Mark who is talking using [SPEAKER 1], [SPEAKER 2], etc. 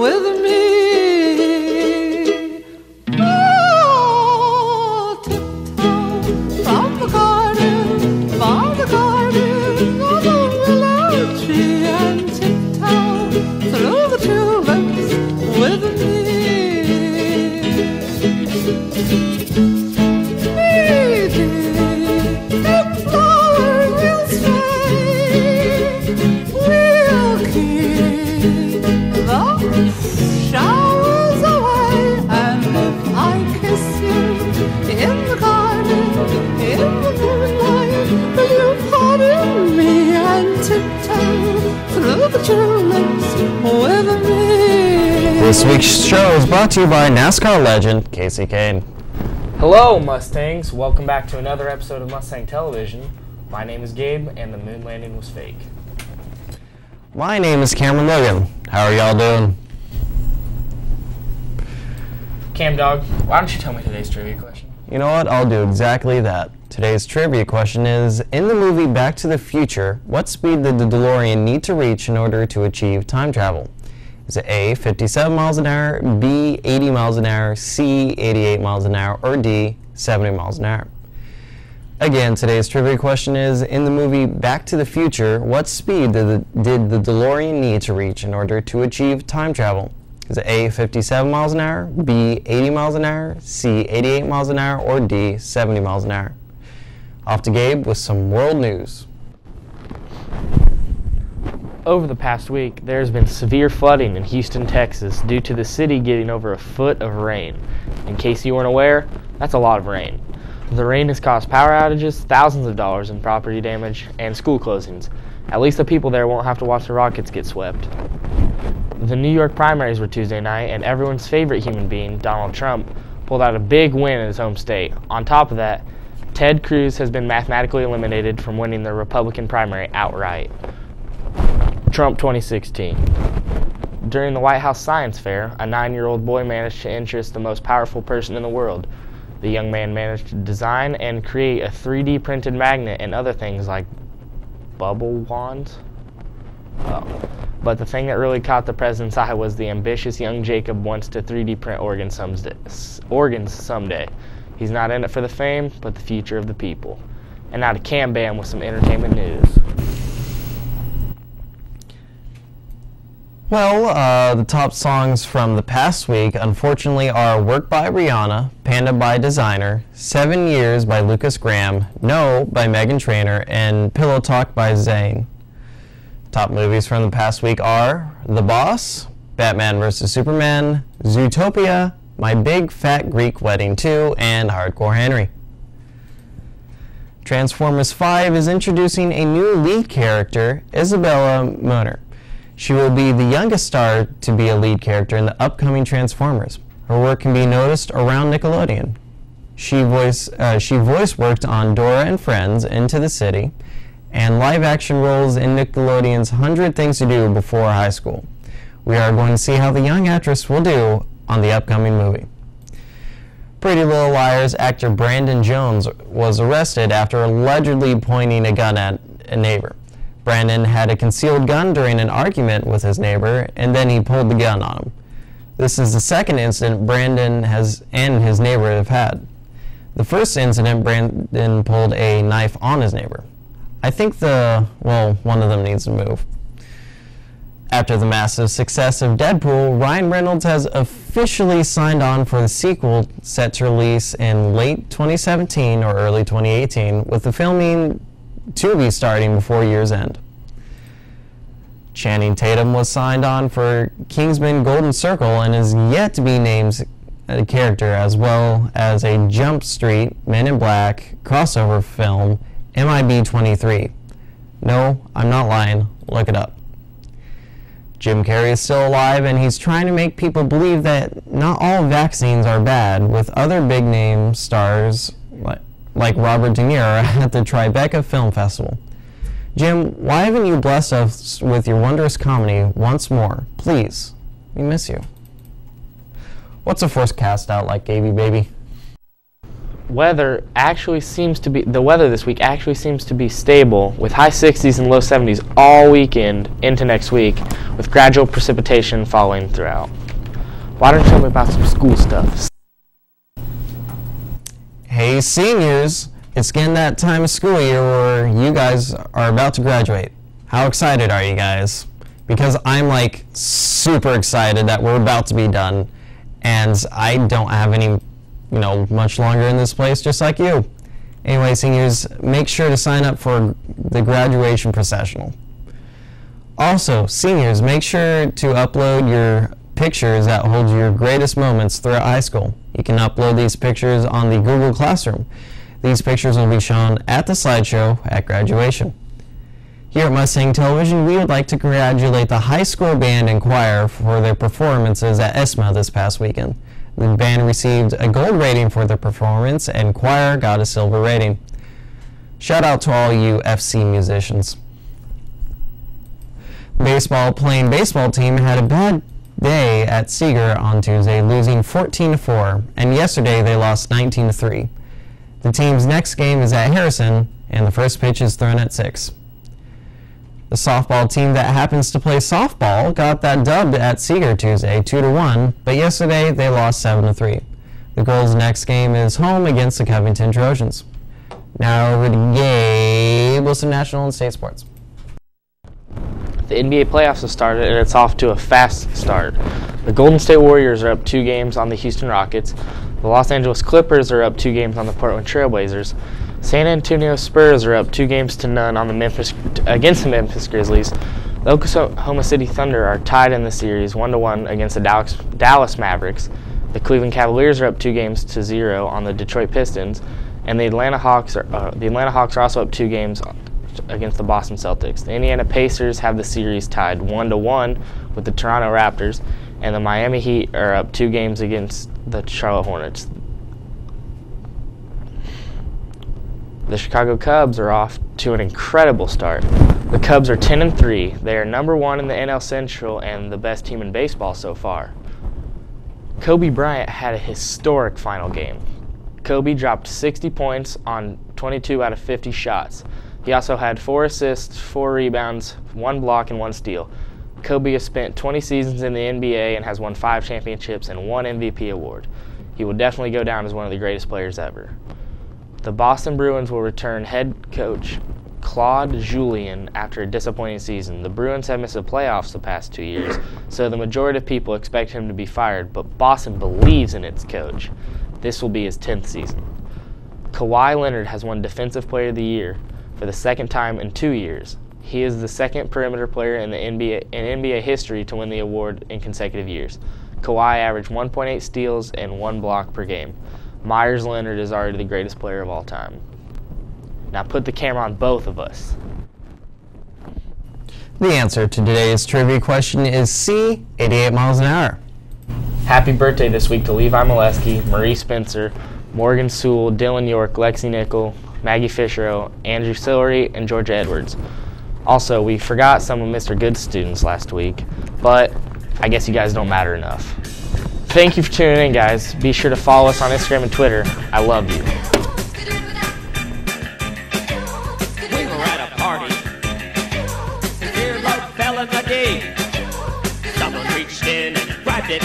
[SPEAKER 1] with me. Oh, tiptoe from the garden, by the garden, along the lime tree, and tiptoe through the tulips with me. Showers away, and if I kiss you in the garden, in the moonlight, will you pardon me and tiptoe through the tulips with me?
[SPEAKER 2] This week's show is brought to you by NASCAR legend Casey Kane.
[SPEAKER 3] Hello, Mustangs. Welcome back to another episode of Mustang Television. My name is Gabe, and the moon landing was fake.
[SPEAKER 2] My name is Cameron Logan. How are y'all doing?
[SPEAKER 3] Cam Dog, why don't you tell me today's trivia question?
[SPEAKER 2] You know what? I'll do exactly that. Today's trivia question is, in the movie Back to the Future, what speed did the DeLorean need to reach in order to achieve time travel? Is it A, 57 miles an hour, B, 80 miles an hour, C, 88 miles an hour, or D, 70 miles an hour? Again, today's trivia question is, in the movie Back to the Future, what speed did the DeLorean need to reach in order to achieve time travel? Is it A, 57 miles an hour, B, 80 miles an hour, C, 88 miles an hour, or D, 70 miles an hour? Off to Gabe with some world news.
[SPEAKER 3] Over the past week, there has been severe flooding in Houston, Texas, due to the city getting over a foot of rain. In case you weren't aware, that's a lot of rain. The rain has caused power outages, thousands of dollars in property damage, and school closings. At least the people there won't have to watch the rockets get swept. The New York primaries were Tuesday night, and everyone's favorite human being, Donald Trump, pulled out a big win in his home state. On top of that, Ted Cruz has been mathematically eliminated from winning the Republican primary outright. Trump 2016. During the White House Science Fair, a 9-year-old boy managed to interest the most powerful person in the world. The young man managed to design and create a 3D printed magnet and other things like bubble wands. But the thing that really caught the president's eye was the ambitious young Jacob wants to 3D print organs someday. He's not in it for the fame, but the future of the people. And now to Cam Bam with some entertainment news.
[SPEAKER 2] Well, the top songs from the past week, unfortunately, are Work by Rihanna, Panda by Designer, 7 Years by Lucas Graham, No by Meghan Trainor, and Pillow Talk by Zayn. Top movies from the past week are The Boss, Batman vs. Superman, Zootopia, My Big Fat Greek Wedding 2, and Hardcore Henry. Transformers 5 is introducing a new lead character, Isabella Moner. She will be the youngest star to be a lead character in the upcoming Transformers. Her work can be noticed around Nickelodeon. She voice worked on Dora and Friends, Into the City, and live-action roles in Nickelodeon's 100 Things to Do Before High School. We are going to see how the young actress will do on the upcoming movie. Pretty Little Liars actor Brandon Jones was arrested after allegedly pointing a gun at a neighbor. Brandon had a concealed gun during an argument with his neighbor, and then he pulled the gun on him. This is the second incident Brandon and his neighbor have had. The first incident, Brandon pulled a knife on his neighbor. I think one of them needs to move. After the massive success of Deadpool, Ryan Reynolds has officially signed on for the sequel set to release in late 2017 or early 2018, with the filming to be starting before year's end. Channing Tatum was signed on for Kingsman Golden Circle and is yet to be named a character, as well as a Jump Street, Men in Black crossover film, MIB 23. No, I'm not lying. Look it up. Jim Carrey is still alive, and he's trying to make people believe that not all vaccines are bad, with other big-name stars like Robert De Niro at the Tribeca Film Festival. Jim, why haven't you blessed us with your wondrous comedy once more? Please, we miss you. What's the forecast out like, Gaby baby?
[SPEAKER 3] weather this week actually seems to be stable, with high 60s and low 70s all weekend into next week, with gradual precipitation following throughout. Why don't you tell me about some school stuff?
[SPEAKER 2] Hey seniors, it's getting that time of school year where you guys are about to graduate. How excited are you guys? Because I'm like super excited that we're about to be done, and I don't have any, much longer in this place, just like you. Anyway, seniors, make sure to sign up for the graduation processional. Also, seniors, make sure to upload your pictures that hold your greatest moments throughout high school. You can upload these pictures on the Google Classroom. These pictures will be shown at the slideshow at graduation. Here at Mustang Television, we would like to congratulate the high school band and choir for their performances at ESMA this past weekend. The band received a gold rating for their performance, and choir got a silver rating. Shout out to all you FC musicians. Playing baseball team had a bad day at Seeger on Tuesday, losing 14-4, and yesterday they lost 19-3. The team's next game is at Harrison, and the first pitch is thrown at 6. The softball team that happens to play softball got that dub at Seeger Tuesday, 2-1, but yesterday they lost 7-3. The girls' next game is home against the Covington Trojans. Now over to Gabe with some national and state sports.
[SPEAKER 3] The NBA playoffs have started, and it's off to a fast start. The Golden State Warriors are up 2 games on the Houston Rockets. The Los Angeles Clippers are up 2 games on the Portland Trail Blazers. San Antonio Spurs are up 2-0 on against the Memphis Grizzlies. The Oklahoma City Thunder are tied in the series 1-1 against the Dallas Mavericks. The Cleveland Cavaliers are up 2-0 on the Detroit Pistons, and the Atlanta Hawks are also up 2 games against the Boston Celtics. The Indiana Pacers have the series tied 1-1 with the Toronto Raptors, and the Miami Heat are up 2 games against the Charlotte Hornets. The Chicago Cubs are off to an incredible start. The Cubs are 10-3. They are number 1 in the NL Central and the best team in baseball so far. Kobe Bryant had a historic final game. Kobe dropped 60 points on 22 out of 50 shots. He also had 4 assists, 4 rebounds, 1 block, and 1 steal. Kobe has spent 20 seasons in the NBA and has won 5 championships and 1 MVP award. He will definitely go down as one of the greatest players ever. The Boston Bruins will return head coach Claude Julien after a disappointing season. The Bruins have missed the playoffs the past 2 years, so the majority of people expect him to be fired, but Boston believes in its coach. This will be his 10th season. Kawhi Leonard has won Defensive Player of the Year for the 2nd time in 2 years. He is the 2nd perimeter player in NBA history to win the award in consecutive years. Kawhi averaged 1.8 steals and 1 block per game. Myers Leonard is already the greatest player of all time. Now put the camera on both of us.
[SPEAKER 2] The answer to today's trivia question is C, 88 miles an hour.
[SPEAKER 3] Happy birthday this week to Levi Molesky, Marie Spencer, Morgan Sewell, Dylan York, Lexi Nickel, Maggie Fisher, Andrew Sillery, and Georgia Edwards. Also, we forgot some of Mr. Good's students last week, but I guess you guys don't matter enough. Thank you for tuning in, guys. Be sure to follow us on Instagram and Twitter. I love you.
[SPEAKER 4] We were at a party. The beer love fell in the day. Someone reached in and grabbed it.